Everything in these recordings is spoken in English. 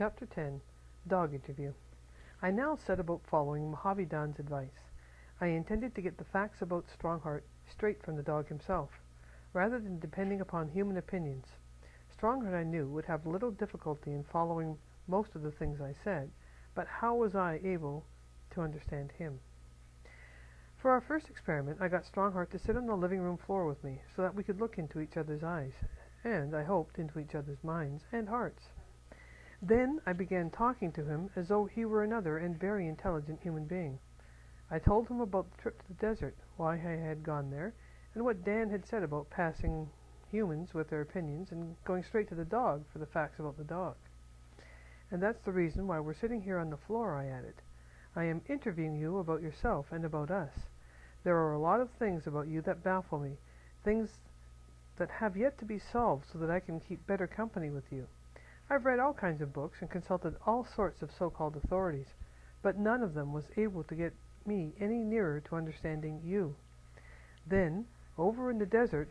Chapter 10. Dog Interview. I now set about following Mohavidan's advice. I intended to get the facts about Strongheart straight from the dog himself, rather than depending upon human opinions. Strongheart, I knew, would have little difficulty in following most of the things I said, but how was I able to understand him? For our first experiment, I got Strongheart to sit on the living room floor with me, so that we could look into each other's eyes, and, I hoped, into each other's minds and hearts. Then I began talking to him as though he were another and very intelligent human being. I told him about the trip to the desert, why I had gone there, and what Dan had said about passing humans with their opinions and going straight to the dog for the facts about the dog. And that's the reason why we're sitting here on the floor, I added. I am interviewing you about yourself and about us. There are a lot of things about you that baffle me, things that have yet to be solved so that I can keep better company with you. I've read all kinds of books and consulted all sorts of so-called authorities, but none of them was able to get me any nearer to understanding you. Then, over in the desert,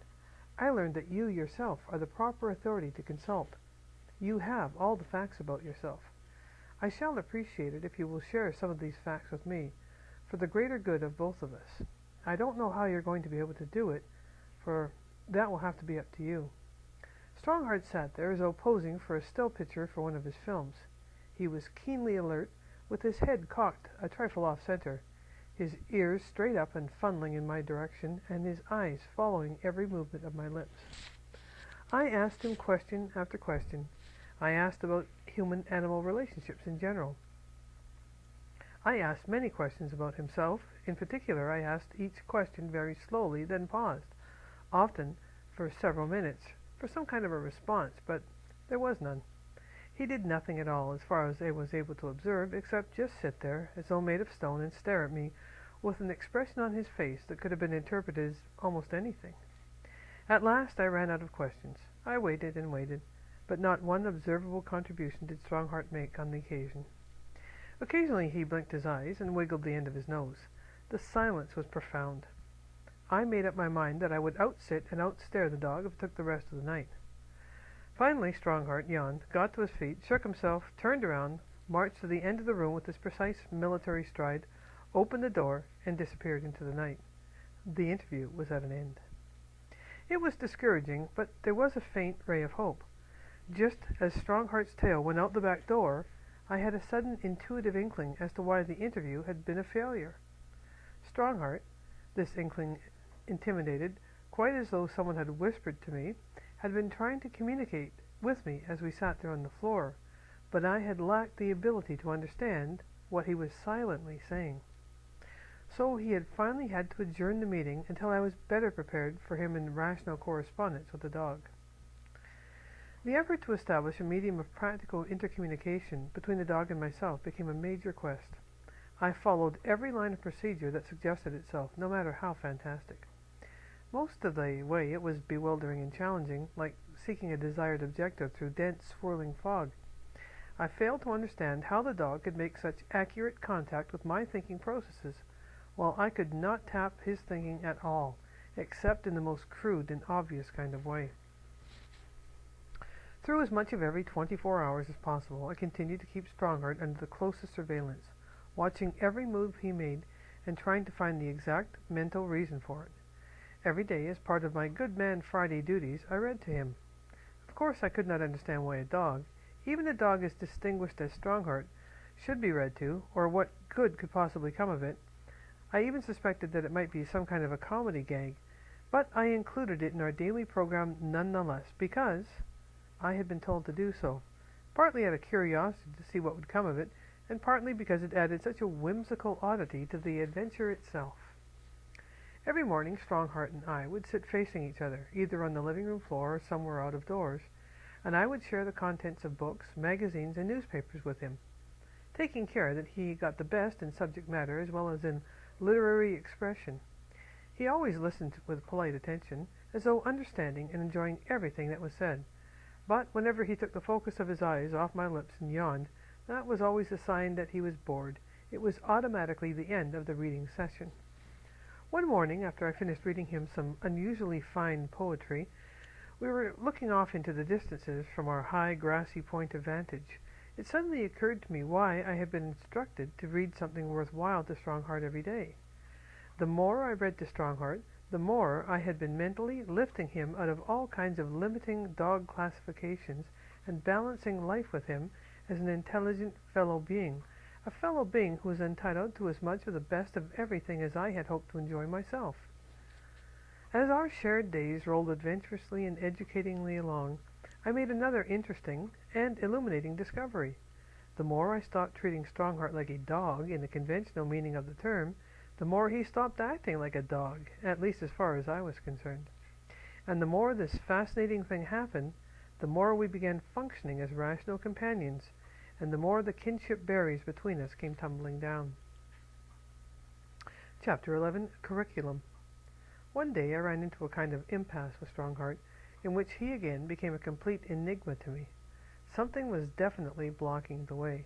I learned that you yourself are the proper authority to consult. You have all the facts about yourself. I shall appreciate it if you will share some of these facts with me, for the greater good of both of us. I don't know how you're going to be able to do it, for that will have to be up to you. Strongheart sat there as though posing for a still picture for one of his films. He was keenly alert, with his head cocked a trifle off-center, his ears straight up and funneling in my direction, and his eyes following every movement of my lips. I asked him question after question. I asked about human-animal relationships in general. I asked many questions about himself. In particular, I asked each question very slowly, then paused, often for several minutes, for some kind of a response, but there was none. He did nothing at all, as far as I was able to observe, except just sit there, as though made of stone, and stare at me with an expression on his face that could have been interpreted as almost anything. At last I ran out of questions. I waited and waited, but not one observable contribution did Strongheart make on the occasion. Occasionally he blinked his eyes and wiggled the end of his nose. The silence was profound. I made up my mind that I would outsit and outstare the dog if it took the rest of the night. Finally Strongheart yawned, got to his feet, shook himself, turned around, marched to the end of the room with his precise military stride, opened the door, and disappeared into the night. The interview was at an end. It was discouraging, but there was a faint ray of hope. Just as Strongheart's tail went out the back door, I had a sudden intuitive inkling as to why the interview had been a failure. Strongheart, this inkling intimidated, quite as though someone had whispered to me, had been trying to communicate with me as we sat there on the floor, but I had lacked the ability to understand what he was silently saying. So he had finally had to adjourn the meeting until I was better prepared for him in rational correspondence with the dog. The effort to establish a medium of practical intercommunication between the dog and myself became a major quest. I followed every line of procedure that suggested itself, no matter how fantastic. Most of the way it was bewildering and challenging, like seeking a desired objective through dense, swirling fog. I failed to understand how the dog could make such accurate contact with my thinking processes, while I could not tap his thinking at all, except in the most crude and obvious kind of way. Through as much of every 24 hours as possible, I continued to keep Strongheart under the closest surveillance, watching every move he made and trying to find the exact mental reason for it. Every day, as part of my Good Man Friday duties, I read to him. Of course, I could not understand why a dog, even a dog as distinguished as Strongheart, should be read to, or what good could possibly come of it. I even suspected that it might be some kind of a comedy gag, but I included it in our daily program nonetheless, because I had been told to do so, partly out of curiosity to see what would come of it, and partly because it added such a whimsical oddity to the adventure itself. Every morning Strongheart and I would sit facing each other, either on the living room floor or somewhere out of doors, and I would share the contents of books, magazines, and newspapers with him, taking care that he got the best in subject matter as well as in literary expression. He always listened with polite attention, as though understanding and enjoying everything that was said, but whenever he took the focus of his eyes off my lips and yawned, that was always a sign that he was bored. It was automatically the end of the reading session. One morning, after I finished reading him some unusually fine poetry, we were looking off into the distances from our high, grassy point of vantage. It suddenly occurred to me why I had been instructed to read something worthwhile to Strongheart every day. The more I read to Strongheart, the more I had been mentally lifting him out of all kinds of limiting dog classifications and balancing life with him as an intelligent fellow being, a fellow being who was entitled to as much of the best of everything as I had hoped to enjoy myself. As our shared days rolled adventurously and educatingly along, I made another interesting and illuminating discovery. The more I stopped treating Strongheart like a dog in the conventional meaning of the term, the more he stopped acting like a dog, at least as far as I was concerned. And the more this fascinating thing happened, the more we began functioning as rational companions, and the more the kinship barriers between us came tumbling down. Chapter 11. Curriculum. One day I ran into a kind of impasse with Strongheart, in which he again became a complete enigma to me. Something was definitely blocking the way.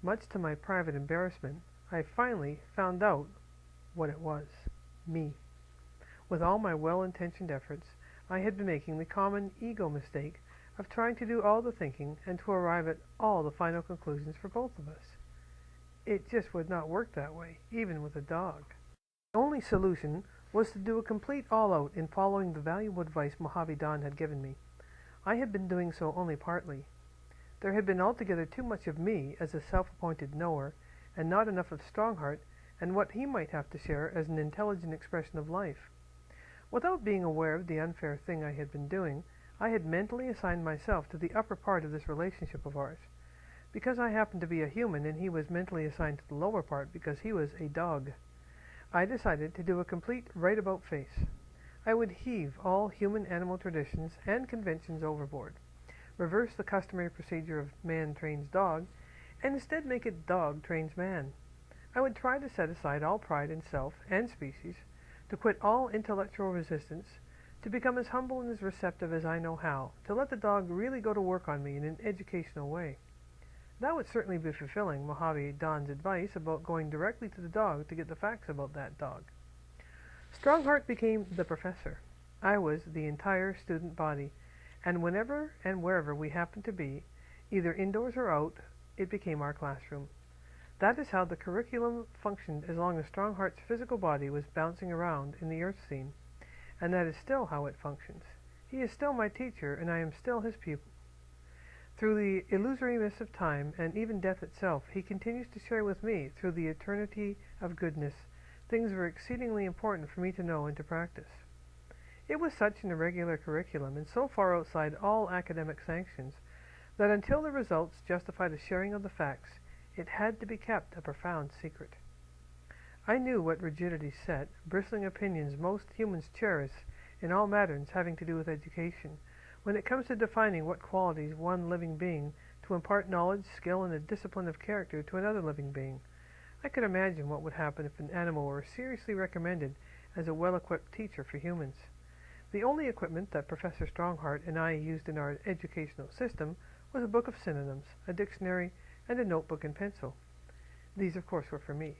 Much to my private embarrassment, I finally found out what it was. Me. With all my well-intentioned efforts, I had been making the common ego mistake of trying to do all the thinking and to arrive at all the final conclusions for both of us. It just would not work that way, even with a dog. The only solution was to do a complete all-out in following the valuable advice Mojave Don had given me. I had been doing so only partly. There had been altogether too much of me as a self-appointed knower, and not enough of Strongheart and what he might have to share as an intelligent expression of life. Without being aware of the unfair thing I had been doing, I had mentally assigned myself to the upper part of this relationship of ours. Because I happened to be a human and he was mentally assigned to the lower part because he was a dog, I decided to do a complete right-about-face. I would heave all human-animal traditions and conventions overboard, reverse the customary procedure of man trains dog, and instead make it dog trains man. I would try to set aside all pride in self and species, to quit all intellectual resistance, to become as humble and as receptive as I know how, to let the dog really go to work on me in an educational way. That would certainly be fulfilling Mojave Don's advice about going directly to the dog to get the facts about that dog. Strongheart became the professor. I was the entire student body, and whenever and wherever we happened to be, either indoors or out, it became our classroom. That is how the curriculum functioned as long as Strongheart's physical body was bouncing around in the earth scene, and that is still how it functions. He is still my teacher, and I am still his pupil. Through the illusoriness of time and even death itself, he continues to share with me, through the eternity of goodness, things that are exceedingly important for me to know and to practice. It was such an irregular curriculum, and so far outside all academic sanctions, that until the results justified the sharing of the facts, it had to be kept a profound secret. I knew what rigidity set, bristling opinions most humans cherish in all matters having to do with education, when it comes to defining what qualities one living being to impart knowledge, skill, and a discipline of character to another living being. I could imagine what would happen if an animal were seriously recommended as a well-equipped teacher for humans. The only equipment that Professor Strongheart and I used in our educational system was a book of synonyms, a dictionary, and a notebook and pencil. These, of course, were for me.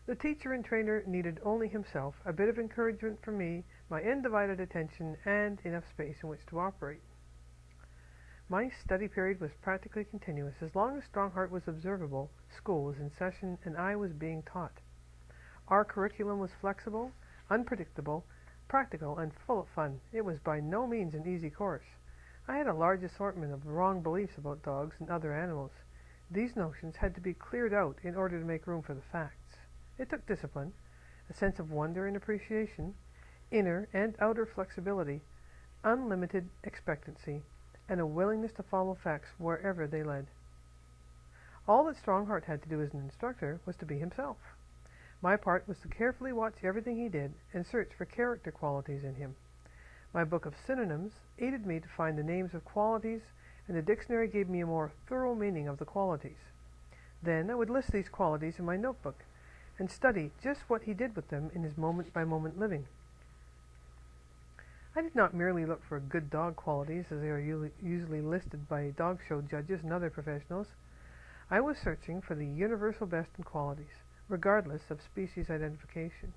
The teacher and trainer needed only himself, a bit of encouragement from me, my undivided attention, and enough space in which to operate. My study period was practically continuous. As long as Strongheart was observable, school was in session, and I was being taught. Our curriculum was flexible, unpredictable, practical, and full of fun. It was by no means an easy course. I had a large assortment of wrong beliefs about dogs and other animals. These notions had to be cleared out in order to make room for the facts. It took discipline, a sense of wonder and appreciation, inner and outer flexibility, unlimited expectancy, and a willingness to follow facts wherever they led. All that Strongheart had to do as an instructor was to be himself. My part was to carefully watch everything he did and search for character qualities in him. My book of synonyms aided me to find the names of qualities, and the dictionary gave me a more thorough meaning of the qualities. Then I would list these qualities in my notebook and study just what he did with them in his moment-by-moment living. I did not merely look for good dog qualities as they are usually listed by dog show judges and other professionals. I was searching for the universal best in qualities, regardless of species identification.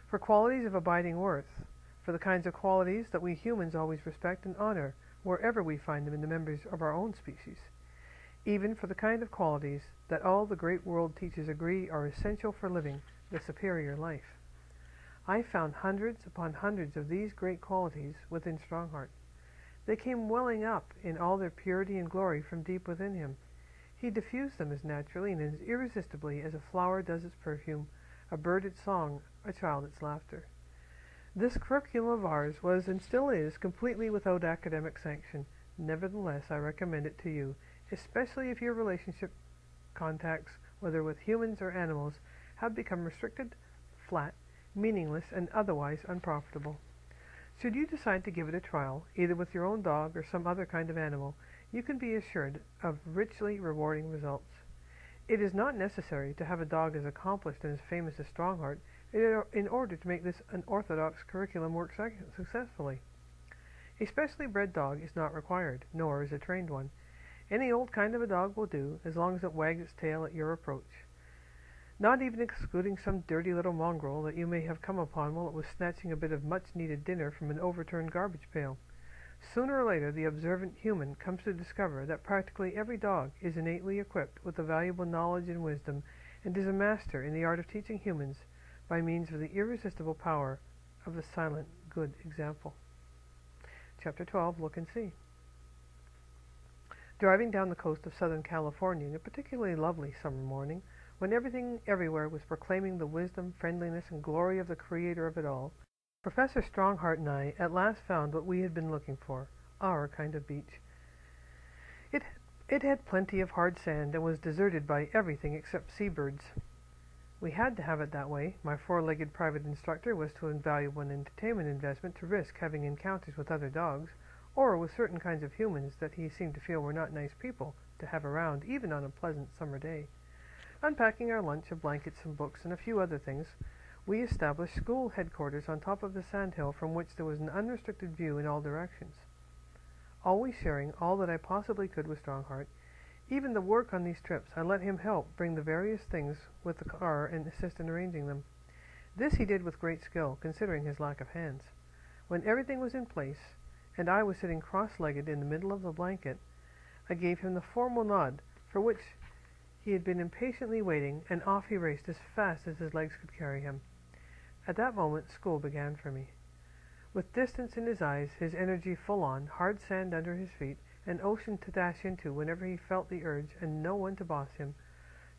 For qualities of abiding worth, for the kinds of qualities that we humans always respect and honor wherever we find them in the members of our own species. even for the kind of qualities that all the great world teachers agree are essential for living the superior life. I found hundreds upon hundreds of these great qualities within Strongheart. They came welling up in all their purity and glory from deep within him. He diffused them as naturally and as irresistibly as a flower does its perfume, a bird its song, a child its laughter. This curriculum of ours was and still is completely without academic sanction. Nevertheless, I recommend it to you, especially if your relationship contacts, whether with humans or animals, have become restricted, flat, meaningless, and otherwise unprofitable. Should you decide to give it a trial, either with your own dog or some other kind of animal, you can be assured of richly rewarding results. It is not necessary to have a dog as accomplished and as famous as Strongheart in order to make this unorthodox curriculum work successfully. A specially bred dog is not required, nor is a trained one. Any old kind of a dog will do, as long as it wags its tail at your approach, not even excluding some dirty little mongrel that you may have come upon while it was snatching a bit of much-needed dinner from an overturned garbage pail. Sooner or later, the observant human comes to discover that practically every dog is innately equipped with the valuable knowledge and wisdom, and is a master in the art of teaching humans by means of the irresistible power of the silent good example. Chapter 12, Look and See. Driving down the coast of Southern California in a particularly lovely summer morning, when everything everywhere was proclaiming the wisdom, friendliness, and glory of the Creator of it all, Professor Strongheart and I at last found what we had been looking for, our kind of beach. It had plenty of hard sand and was deserted by everything except seabirds. We had to have it that way. My four-legged private instructor was too invaluable an entertainment investment to risk having encounters with other dogs, or with certain kinds of humans that he seemed to feel were not nice people to have around, even on a pleasant summer day. Unpacking our lunch of blankets and books and a few other things, we established school headquarters on top of the sandhill from which there was an unrestricted view in all directions. Always sharing all that I possibly could with Strongheart, even the work on these trips, I let him help bring the various things with the car and assist in arranging them. This he did with great skill, considering his lack of hands. When everything was in place, and I was sitting cross-legged in the middle of the blanket, I gave him the formal nod for which he had been impatiently waiting, and off he raced as fast as his legs could carry him. At that moment, school began for me. With distance in his eyes, his energy full on, hard sand under his feet, an ocean to dash into whenever he felt the urge, and no one to boss him,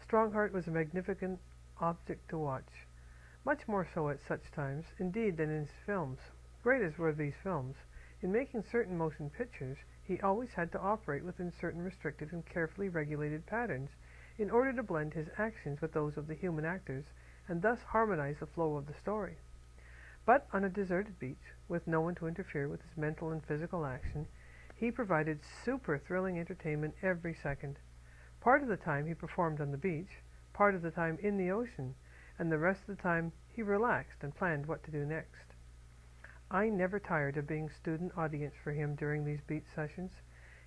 Strongheart was a magnificent object to watch. Much more so at such times, indeed, than in his films. Great as were these films, in making certain motion pictures, he always had to operate within certain restricted and carefully regulated patterns in order to blend his actions with those of the human actors, and thus harmonize the flow of the story. But on a deserted beach, with no one to interfere with his mental and physical action, he provided super thrilling entertainment every second. Part of the time he performed on the beach, part of the time in the ocean, and the rest of the time he relaxed and planned what to do next. I never tired of being student audience for him during these beach sessions.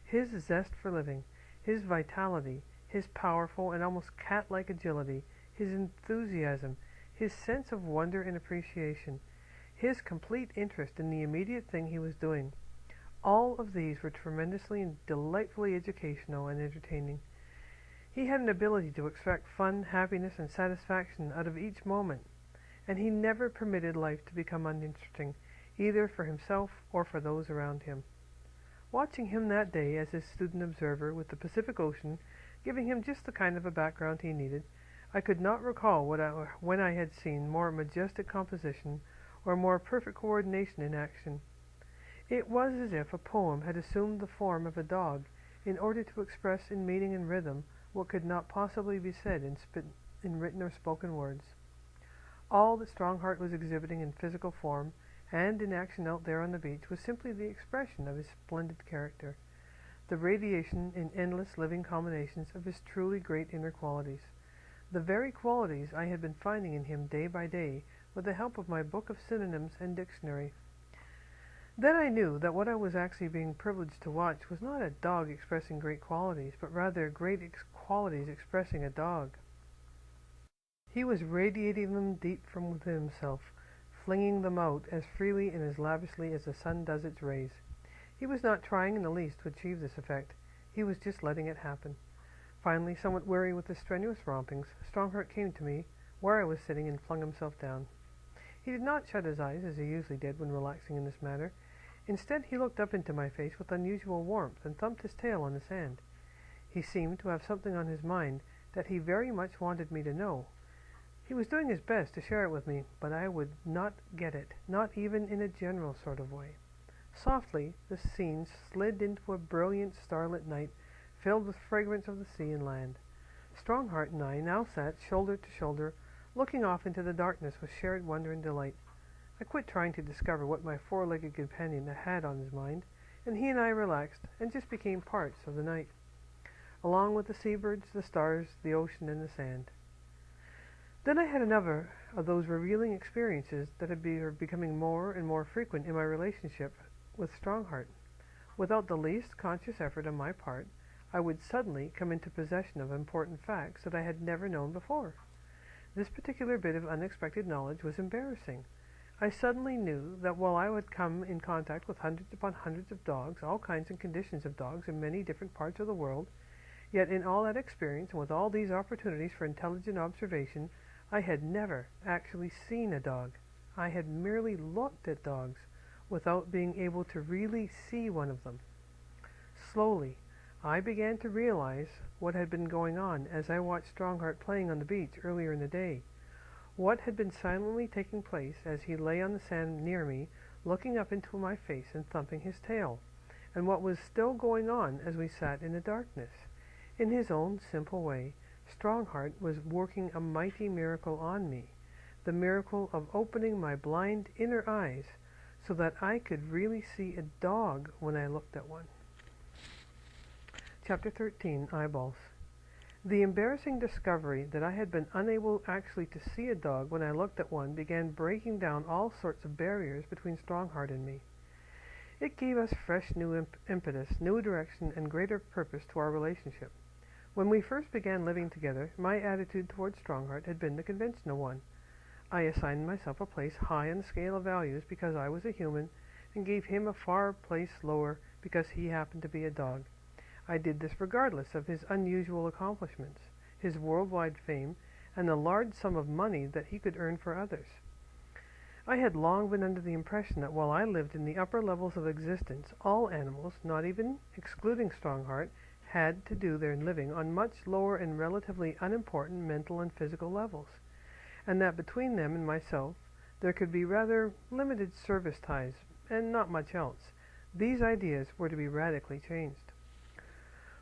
His zest for living, his vitality, his powerful and almost cat-like agility, his enthusiasm, his sense of wonder and appreciation, his complete interest in the immediate thing he was doing, all of these were tremendously and delightfully educational and entertaining. He had an ability to extract fun, happiness, and satisfaction out of each moment, and he never permitted life to become uninteresting, either for himself or for those around him. Watching him that day as his student observer with the Pacific Ocean, giving him just the kind of a background he needed, I could not recall when I had seen more majestic composition or more perfect coordination in action. It was as if a poem had assumed the form of a dog in order to express in meaning and rhythm what could not possibly be said in written or spoken words. All that Strongheart was exhibiting in physical form and in action out there on the beach was simply the expression of his splendid character, the radiation in endless living combinations of his truly great inner qualities, the very qualities I had been finding in him day by day with the help of my book of synonyms and dictionary. Then I knew that what I was actually being privileged to watch was not a dog expressing great qualities, but rather great qualities expressing a dog. He was radiating them deep from within himself, flinging them out as freely and as lavishly as the sun does its rays. He was not trying in the least to achieve this effect. He was just letting it happen. Finally, somewhat weary with his strenuous rompings, Strongheart came to me where I was sitting and flung himself down. He did not shut his eyes, as he usually did when relaxing in this manner. Instead, he looked up into my face with unusual warmth and thumped his tail on the sand. He seemed to have something on his mind that he very much wanted me to know. He was doing his best to share it with me, but I would not get it, not even in a general sort of way. Softly, the scene slid into a brilliant starlit night filled with fragrance of the sea and land. Strongheart and I now sat shoulder to shoulder, looking off into the darkness with shared wonder and delight. I quit trying to discover what my four-legged companion had on his mind, and he and I relaxed and just became parts of the night, along with the seabirds, the stars, the ocean, and the sand. Then I had another of those revealing experiences that are becoming more and more frequent in my relationship with Strongheart. Without the least conscious effort on my part, I would suddenly come into possession of important facts that I had never known before. This particular bit of unexpected knowledge was embarrassing. I suddenly knew that while I would come in contact with hundreds upon hundreds of dogs, all kinds and conditions of dogs in many different parts of the world, yet in all that experience and with all these opportunities for intelligent observation, I had never actually seen a dog. I had merely looked at dogs without being able to really see one of them. Slowly, I began to realize what had been going on as I watched Strongheart playing on the beach earlier in the day. What had been silently taking place as he lay on the sand near me, looking up into my face and thumping his tail, and what was still going on as we sat in the darkness. In his own simple way, Strongheart was working a mighty miracle on me, the miracle of opening my blind inner eyes so that I could really see a dog when I looked at one. Chapter 13, Eyeballs. The embarrassing discovery that I had been unable actually to see a dog when I looked at one began breaking down all sorts of barriers between Strongheart and me. It gave us fresh new impetus, new direction, and greater purpose to our relationship. When we first began living together, my attitude towards Strongheart had been the conventional one. I assigned myself a place high on the scale of values because I was a human, and gave him a far place lower because he happened to be a dog. I did this regardless of his unusual accomplishments, his worldwide fame, and the large sum of money that he could earn for others. I had long been under the impression that while I lived in the upper levels of existence, all animals, not even excluding Strongheart, had to do their living on much lower and relatively unimportant mental and physical levels, and that between them and myself there could be rather limited service ties and not much else. These ideas were to be radically changed.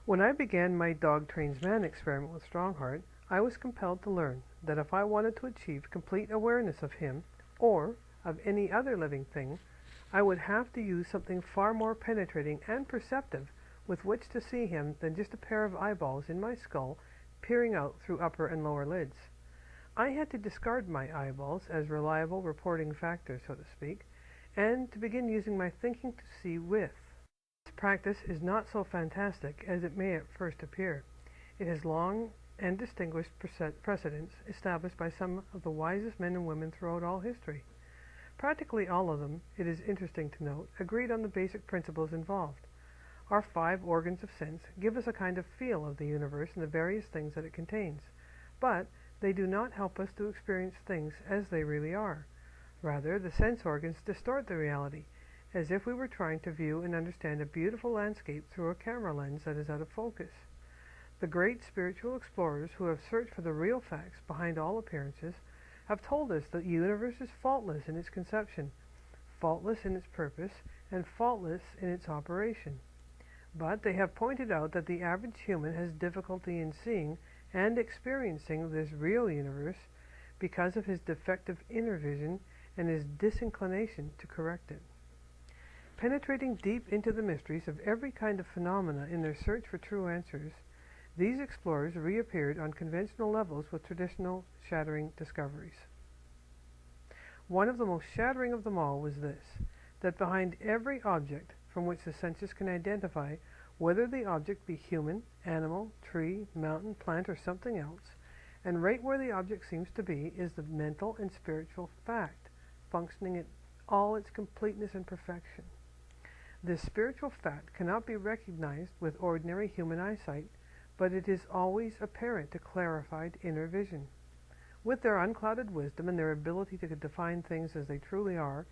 When I began my dog trains man experiment with Strongheart, I was compelled to learn that if I wanted to achieve complete awareness of him, or of any other living thing, I would have to use something far more penetrating and perceptive with which to see him than just a pair of eyeballs in my skull peering out through upper and lower lids. I had to discard my eyeballs as reliable reporting factors, so to speak, and to begin using my thinking to see with. This practice is not so fantastic as it may at first appear. It has long and distinguished precedents established by some of the wisest men and women throughout all history. Practically all of them, it is interesting to note, agreed on the basic principles involved. Our 5 organs of sense give us a kind of feel of the universe and the various things that it contains, but they do not help us to experience things as they really are. Rather, the sense organs distort the reality, as if we were trying to view and understand a beautiful landscape through a camera lens that is out of focus. The great spiritual explorers who have searched for the real facts behind all appearances have told us that the universe is faultless in its conception, faultless in its purpose, and faultless in its operation. But they have pointed out that the average human has difficulty in seeing and experiencing this real universe because of his defective inner vision and his disinclination to correct it. Penetrating deep into the mysteries of every kind of phenomena in their search for true answers, these explorers reappeared on conventional levels with traditional shattering discoveries. One of the most shattering of them all was this, that behind every object from which the senses can identify whether the object be human, animal, tree, mountain, plant, or something else, and right where the object seems to be is the mental and spiritual fact, functioning in all its completeness and perfection. This spiritual fact cannot be recognized with ordinary human eyesight, but it is always apparent to clarified inner vision. With their unclouded wisdom and their ability to define things as they truly are,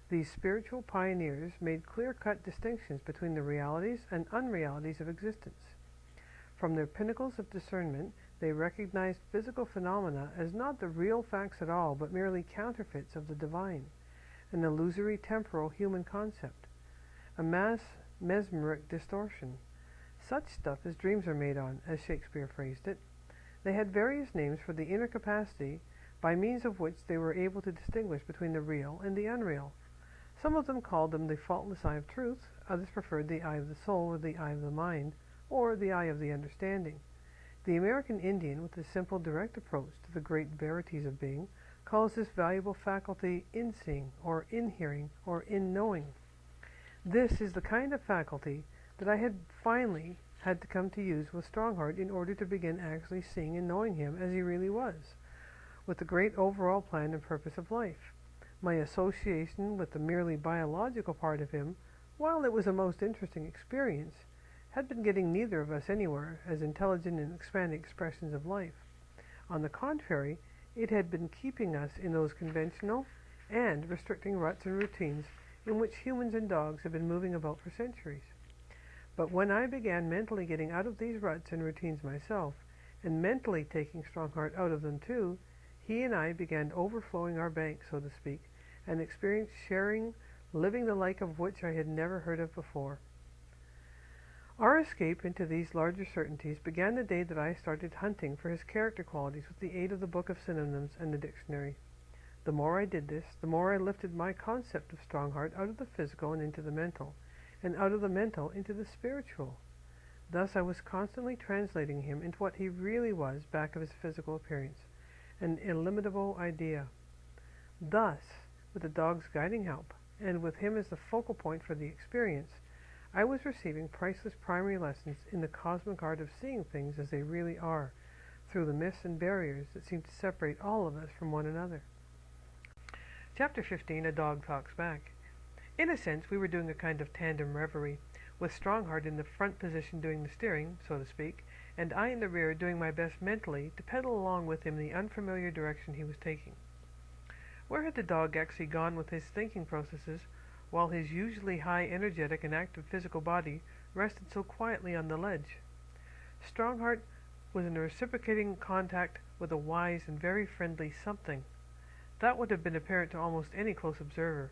these spiritual pioneers made clear-cut distinctions between the realities and unrealities of existence. From their pinnacles of discernment, they recognized physical phenomena as not the real facts at all, but merely counterfeits of the divine, an illusory temporal human concept, a mesmeric distortion. Such stuff as dreams are made on, as Shakespeare phrased it. They had various names for the inner capacity by means of which they were able to distinguish between the real and the unreal. Some of them called them the faultless eye of truth, others preferred the eye of the soul or the eye of the mind, or the eye of the understanding. The American Indian, with his simple, direct approach to the great verities of being, calls this valuable faculty in-seeing, or in-hearing, or in-knowing. This is the kind of faculty that I had finally had to come to use with Strongheart in order to begin actually seeing and knowing him as he really was, with the great overall plan and purpose of life. My association with the merely biological part of him, while it was a most interesting experience, had been getting neither of us anywhere as intelligent and expanding expressions of life. On the contrary, it had been keeping us in those conventional and restricting ruts and routines in which humans and dogs have been moving about for centuries. But when I began mentally getting out of these ruts and routines myself, and mentally taking Strongheart out of them too, he and I began overflowing our bank, so to speak, and experienced sharing, living the like of which I had never heard of before. Our escape into these larger certainties began the day that I started hunting for his character qualities with the aid of the Book of Synonyms and the dictionary. The more I did this, the more I lifted my concept of Strongheart out of the physical and into the mental, and out of the mental into the spiritual. Thus I was constantly translating him into what he really was back of his physical appearance, an illimitable idea. Thus, with the dog's guiding help, and with him as the focal point for the experience, I was receiving priceless primary lessons in the cosmic art of seeing things as they really are, through the myths and barriers that seem to separate all of us from one another. Chapter 15, A Dog Talks Back. In a sense, we were doing a kind of tandem reverie, with Strongheart in the front position doing the steering, so to speak, and I in the rear doing my best mentally to pedal along with him in the unfamiliar direction he was taking. Where had the dog actually gone with his thinking processes, while his usually high, energetic, and active physical body rested so quietly on the ledge? Strongheart was in a reciprocating contact with a wise and very friendly something. That would have been apparent to almost any close observer.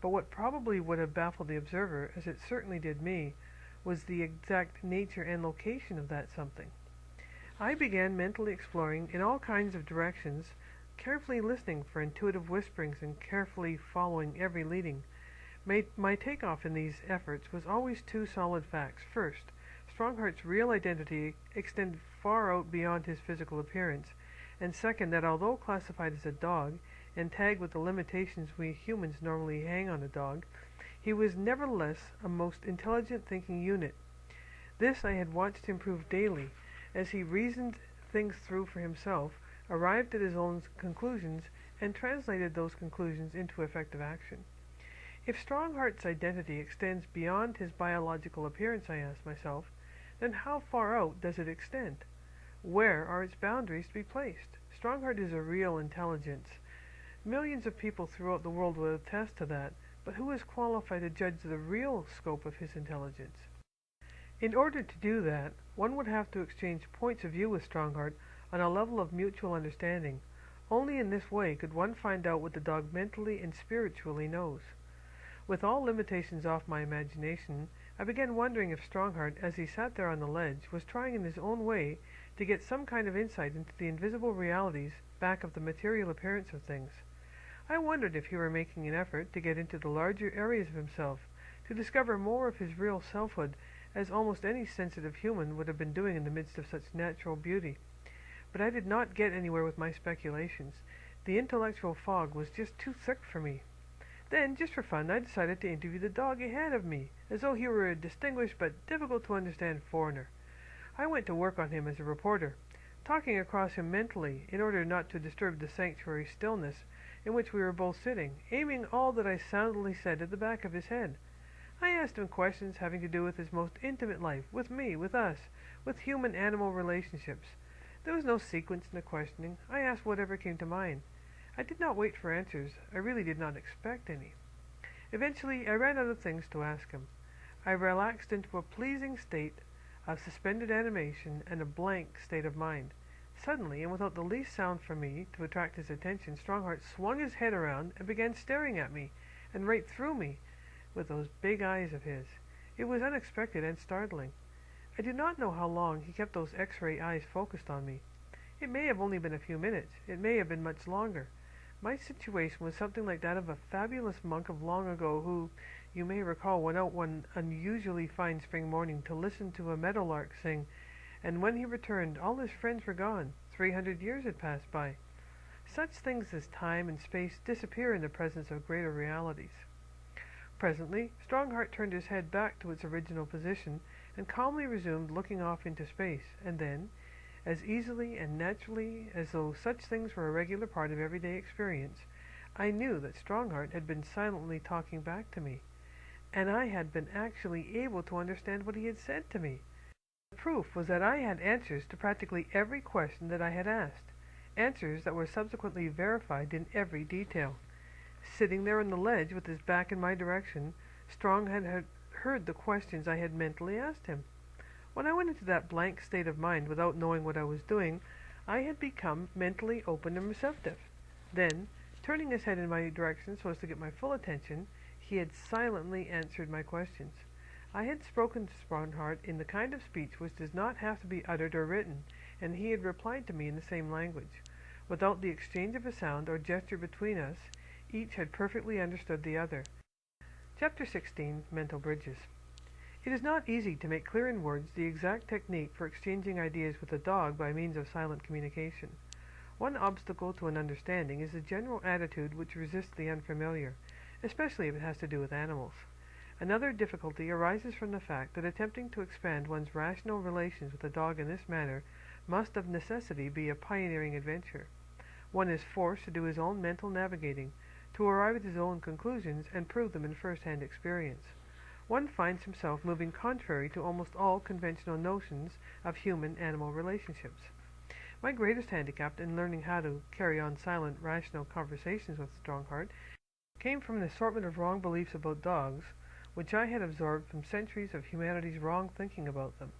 But what probably would have baffled the observer, as it certainly did me, was the exact nature and location of that something. I began mentally exploring in all kinds of directions, carefully listening for intuitive whisperings and carefully following every leading. My takeoff in these efforts was always two solid facts. First, Strongheart's real identity extended far out beyond his physical appearance, and second, that although classified as a dog, and tagged with the limitations we humans normally hang on a dog, he was nevertheless a most intelligent thinking unit. This I had watched him prove daily, as he reasoned things through for himself, arrived at his own conclusions, and translated those conclusions into effective action. If Strongheart's identity extends beyond his biological appearance, I asked myself, then how far out does it extend? Where are its boundaries to be placed? Strongheart is a real intelligence. Millions of people throughout the world will attest to that, but who is qualified to judge the real scope of his intelligence? In order to do that, one would have to exchange points of view with Strongheart on a level of mutual understanding. Only in this way could one find out what the dog mentally and spiritually knows. With all limitations off my imagination, I began wondering if Strongheart, as he sat there on the ledge, was trying in his own way to get some kind of insight into the invisible realities back of the material appearance of things. I wondered if he were making an effort to get into the larger areas of himself, to discover more of his real selfhood, as almost any sensitive human would have been doing in the midst of such natural beauty. But I did not get anywhere with my speculations. The intellectual fog was just too thick for me. Then, just for fun, I decided to interview the dog ahead of me, as though he were a distinguished but difficult-to-understand foreigner. I went to work on him as a reporter, talking across him mentally in order not to disturb the sanctuary stillness in which we were both sitting, aiming all that I soundly said at the back of his head. I asked him questions having to do with his most intimate life, with me, with us, with human-animal relationships. There was no sequence in the questioning. I asked whatever came to mind. I did not wait for answers. I really did not expect any. Eventually, I ran out of things to ask him. I relaxed into a pleasing state of suspended animation and a blank state of mind. Suddenly, and without the least sound from me to attract his attention, Strongheart swung his head around and began staring at me, and right through me, with those big eyes of his. It was unexpected and startling. I do not know how long he kept those X-ray eyes focused on me. It may have only been a few minutes. It may have been much longer. My situation was something like that of a fabulous monk of long ago who, you may recall, went out one unusually fine spring morning to listen to a meadowlark sing, and when he returned all his friends were gone. 300 years had passed by. Such things as time and space disappear in the presence of greater realities. Presently, Strongheart turned his head back to its original position and calmly resumed looking off into space, and then, as easily and naturally as though such things were a regular part of everyday experience, I knew that Strongheart had been silently talking back to me, and I had been actually able to understand what he had said to me. The proof was that I had answers to practically every question that I had asked, answers that were subsequently verified in every detail. Sitting there on the ledge with his back in my direction, Strongheart had heard the questions I had mentally asked him. When I went into that blank state of mind without knowing what I was doing, I had become mentally open and receptive. Then, turning his head in my direction so as to get my full attention, he had silently answered my questions. I had spoken to Strongheart in the kind of speech which does not have to be uttered or written, and he had replied to me in the same language. Without the exchange of a sound or gesture between us, each had perfectly understood the other. Chapter 16. Mental Bridges. It is not easy to make clear in words the exact technique for exchanging ideas with a dog by means of silent communication. One obstacle to an understanding is the general attitude which resists the unfamiliar, especially if it has to do with animals. Another difficulty arises from the fact that attempting to expand one's rational relations with a dog in this manner must of necessity be a pioneering adventure. One is forced to do his own mental navigating, to arrive at his own conclusions and prove them in first-hand experience. One finds himself moving contrary to almost all conventional notions of human-animal relationships. My greatest handicap in learning how to carry on silent, rational conversations with Strongheart came from an assortment of wrong beliefs about dogs, which I had absorbed from centuries of humanity's wrong thinking about them.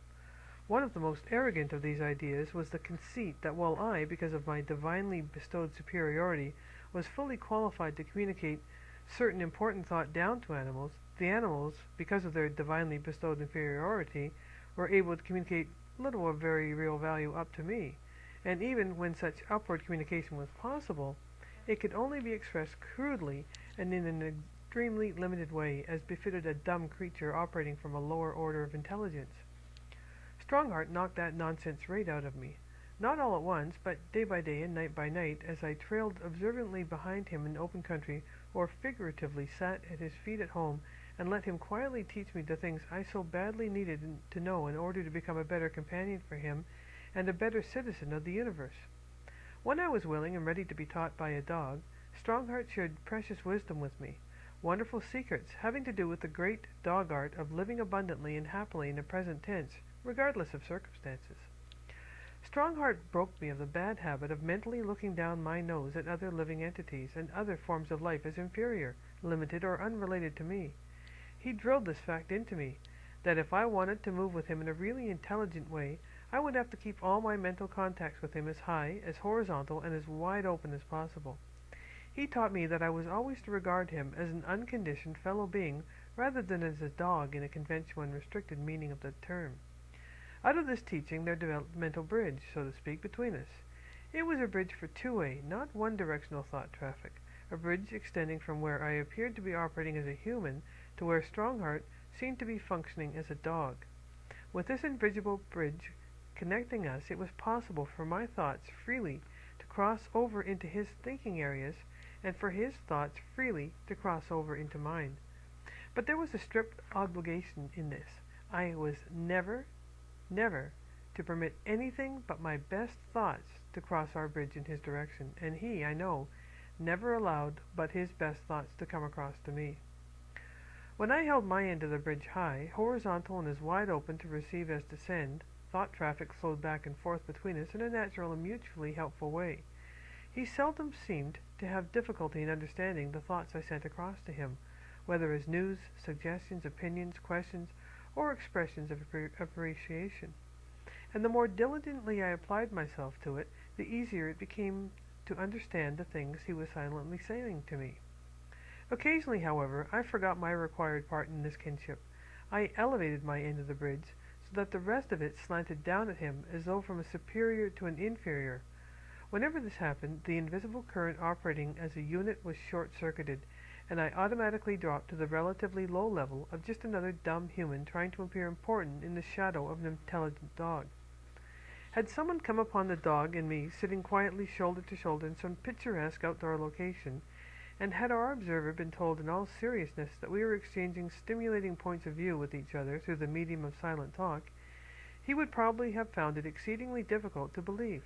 One of the most arrogant of these ideas was the conceit that while I, because of my divinely bestowed superiority, was fully qualified to communicate certain important thought down to animals, the animals, because of their divinely bestowed inferiority, were able to communicate little of very real value up to me, and even when such upward communication was possible, it could only be expressed crudely and in an extremely limited way, as befitted a dumb creature operating from a lower order of intelligence. Strongheart knocked that nonsense right out of me. Not all at once, but day by day and night by night, as I trailed observantly behind him in open country, or figuratively sat at his feet at home, and let him quietly teach me the things I so badly needed to know in order to become a better companion for him and a better citizen of the universe. When I was willing and ready to be taught by a dog, Strongheart shared precious wisdom with me, wonderful secrets having to do with the great dog art of living abundantly and happily in the present tense, regardless of circumstances. Strongheart broke me of the bad habit of mentally looking down my nose at other living entities and other forms of life as inferior, limited, or unrelated to me. He drilled this fact into me, that if I wanted to move with him in a really intelligent way, I would have to keep all my mental contacts with him as high, as horizontal, and as wide open as possible. He taught me that I was always to regard him as an unconditioned fellow being rather than as a dog in a conventional and restricted meaning of the term. Out of this teaching there developed a mental bridge, so to speak, between us. It was a bridge for two-way, not one-directional thought traffic, a bridge extending from where I appeared to be operating as a human to where Strongheart seemed to be functioning as a dog. With this invisible bridge connecting us, it was possible for my thoughts freely to cross over into his thinking areas, and for his thoughts freely to cross over into mine. But there was a strict obligation in this. I was never to permit anything but my best thoughts to cross our bridge in his direction, and he, I know, never allowed but his best thoughts to come across to me. When I held my end of the bridge high, horizontal and as wide open to receive as descend, thought traffic flowed back and forth between us in a natural and mutually helpful way. He seldom seemed to have difficulty in understanding the thoughts I sent across to him, whether as news, suggestions, opinions, questions, or expressions of appreciation. And the more diligently I applied myself to it, the easier it became to understand the things he was silently saying to me. Occasionally, however, I forgot my required part in this kinship. I elevated my end of the bridge so that the rest of it slanted down at him as though from a superior to an inferior. Whenever this happened, the invisible current operating as a unit was short-circuited, and I automatically dropped to the relatively low level of just another dumb human trying to appear important in the shadow of an intelligent dog. Had someone come upon the dog and me sitting quietly shoulder to shoulder in some picturesque outdoor location, and had our observer been told in all seriousness that we were exchanging stimulating points of view with each other through the medium of silent talk, he would probably have found it exceedingly difficult to believe.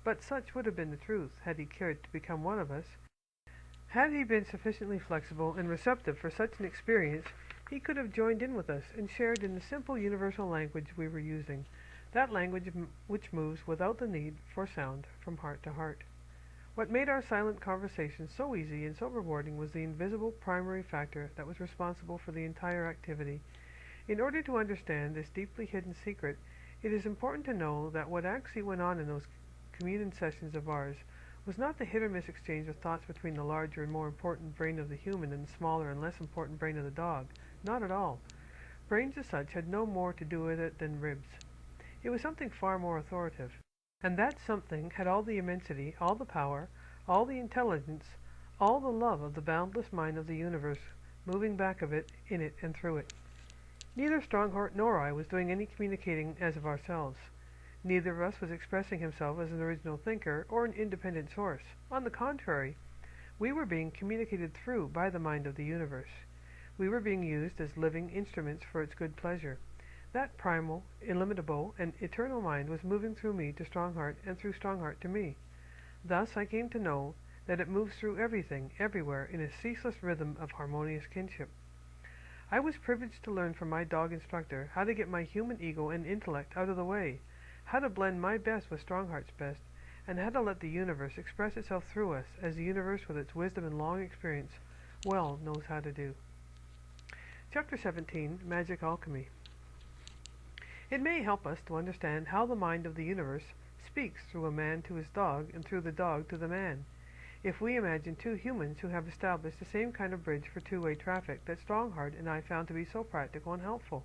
But such would have been the truth, had he cared to become one of us. Had he been sufficiently flexible and receptive for such an experience, he could have joined in with us and shared in the simple universal language we were using, that language which moves without the need for sound from heart to heart. What made our silent conversation so easy and so rewarding was the invisible primary factor that was responsible for the entire activity. In order to understand this deeply hidden secret, it is important to know that what actually went on in those communion sessions of ours was not the hit-or-miss exchange of thoughts between the larger and more important brain of the human and the smaller and less important brain of the dog. Not at all. Brains as such had no more to do with it than ribs. It was something far more authoritative. And that something had all the immensity, all the power, all the intelligence, all the love of the boundless mind of the universe moving back of it, in it, and through it. Neither Strongheart nor I was doing any communicating as of ourselves. Neither of us was expressing himself as an original thinker or an independent source. On the contrary, we were being communicated through by the mind of the universe. We were being used as living instruments for its good pleasure. That primal, illimitable, and eternal mind was moving through me to Strongheart and through Strongheart to me. Thus I came to know that it moves through everything, everywhere, in a ceaseless rhythm of harmonious kinship. I was privileged to learn from my dog instructor how to get my human ego and intellect out of the way, how to blend my best with Strongheart's best, and how to let the universe express itself through us, as the universe, with its wisdom and long experience, well knows how to do. Chapter 17, Magic Alchemy. It may help us to understand how the mind of the universe speaks through a man to his dog and through the dog to the man, if we imagine two humans who have established the same kind of bridge for two-way traffic that Strongheart and I found to be so practical and helpful.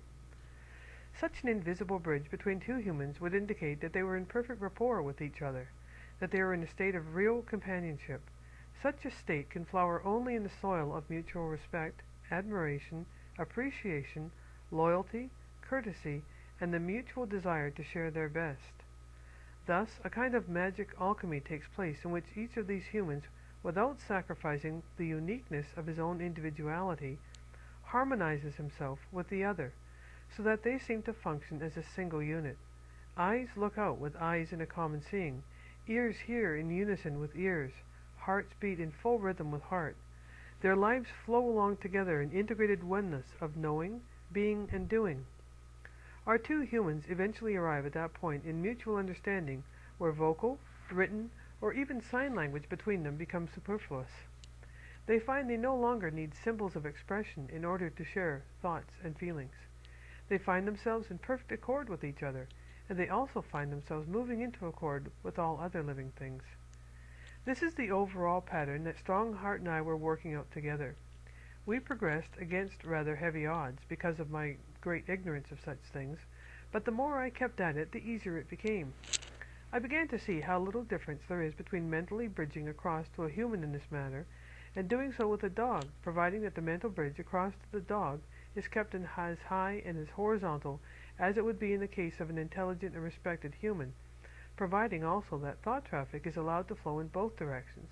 Such an invisible bridge between two humans would indicate that they were in perfect rapport with each other, that they were in a state of real companionship. Such a state can flower only in the soil of mutual respect, admiration, appreciation, loyalty, courtesy, and the mutual desire to share their best. Thus, a kind of magic alchemy takes place in which each of these humans, without sacrificing the uniqueness of his own individuality, harmonizes himself with the other, so that they seem to function as a single unit. Eyes look out with eyes in a common seeing, ears hear in unison with ears, hearts beat in full rhythm with heart. Their lives flow along together in integrated oneness of knowing, being, and doing. Our two humans eventually arrive at that point in mutual understanding where vocal, written, or even sign language between them becomes superfluous. They find they no longer need symbols of expression in order to share thoughts and feelings. They find themselves in perfect accord with each other, and they also find themselves moving into accord with all other living things. This is the overall pattern that Strongheart and I were working out together. We progressed against rather heavy odds because of my great ignorance of such things, but the more I kept at it, the easier it became. I began to see how little difference there is between mentally bridging across to a human in this manner and doing so with a dog, providing that the mental bridge across to the dog is kept in as high and as horizontal as it would be in the case of an intelligent and respected human, providing also that thought traffic is allowed to flow in both directions,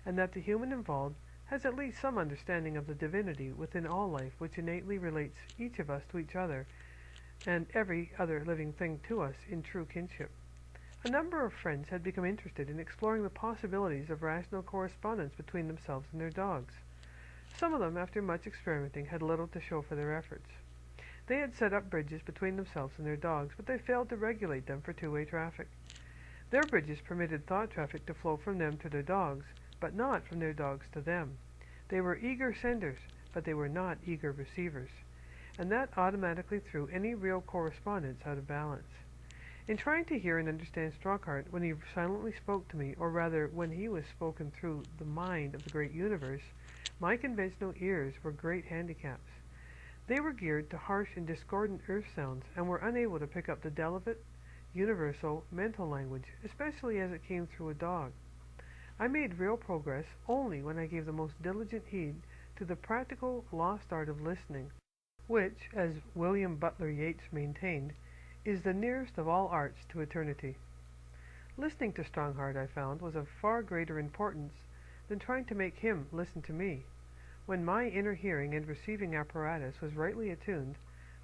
and that the human involved has at least some understanding of the divinity within all life which innately relates each of us to each other and every other living thing to us in true kinship. A number of friends had become interested in exploring the possibilities of rational correspondence between themselves and their dogs. Some of them, after much experimenting, had little to show for their efforts. They had set up bridges between themselves and their dogs, but they failed to regulate them for two-way traffic. Their bridges permitted thought traffic to flow from them to their dogs, but not from their dogs to them. They were eager senders, but they were not eager receivers, and that automatically threw any real correspondence out of balance. In trying to hear and understand Stockheart when he silently spoke to me, or rather when he was spoken through the mind of the great universe, my conventional ears were great handicaps. They were geared to harsh and discordant earth sounds, and were unable to pick up the delicate, universal, mental language, especially as it came through a dog. I made real progress only when I gave the most diligent heed to the practical lost art of listening, which, as William Butler Yeats maintained, is the nearest of all arts to eternity. Listening to Strongheart, I found, was of far greater importance than trying to make him listen to me. When my inner hearing and receiving apparatus was rightly attuned,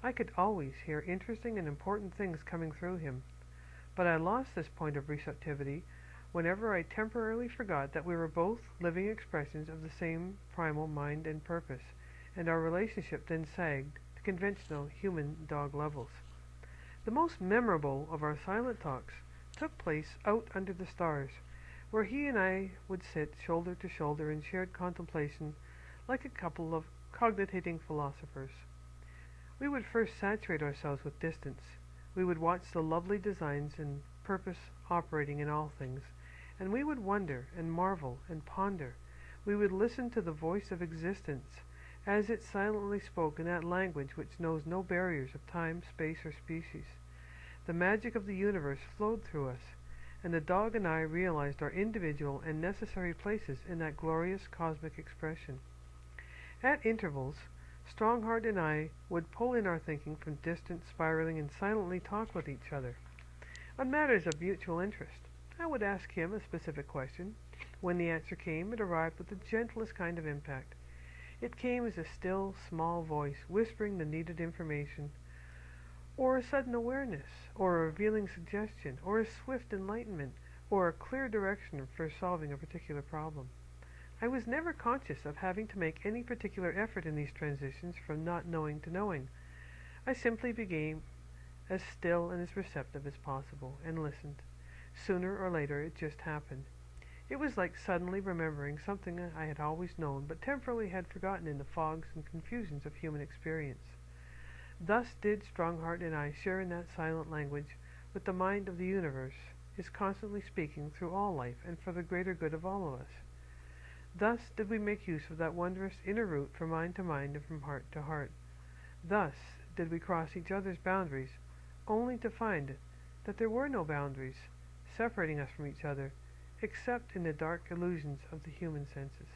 I could always hear interesting and important things coming through him. But I lost this point of receptivity whenever I temporarily forgot that we were both living expressions of the same primal mind and purpose, and our relationship then sagged to conventional human-dog levels. The most memorable of our silent talks took place out under the stars, where he and I would sit shoulder to shoulder in shared contemplation like a couple of cogitating philosophers. We would first saturate ourselves with distance. We would watch the lovely designs and purpose operating in all things, and we would wonder and marvel and ponder. We would listen to the voice of existence as it silently spoke in that language which knows no barriers of time, space, or species. The magic of the universe flowed through us, and the dog and I realized our individual and necessary places in that glorious cosmic expression. At intervals, Strongheart and I would pull in our thinking from distant, spiraling, and silently talk with each other on matters of mutual interest. I would ask him a specific question. When the answer came, it arrived with the gentlest kind of impact. It came as a still, small voice whispering the needed information, or a sudden awareness, or a revealing suggestion, or a swift enlightenment, or a clear direction for solving a particular problem. I was never conscious of having to make any particular effort in these transitions from not knowing to knowing. I simply became as still and as receptive as possible, and listened. Sooner or later it just happened. It was like suddenly remembering something I had always known, but temporarily had forgotten in the fogs and confusions of human experience. Thus did Strongheart and I share in that silent language with the mind of the universe, is constantly speaking through all life and for the greater good of all of us. Thus did we make use of that wondrous inner route from mind to mind and from heart to heart. Thus did we cross each other's boundaries, only to find that there were no boundaries separating us from each other, except in the dark illusions of the human senses.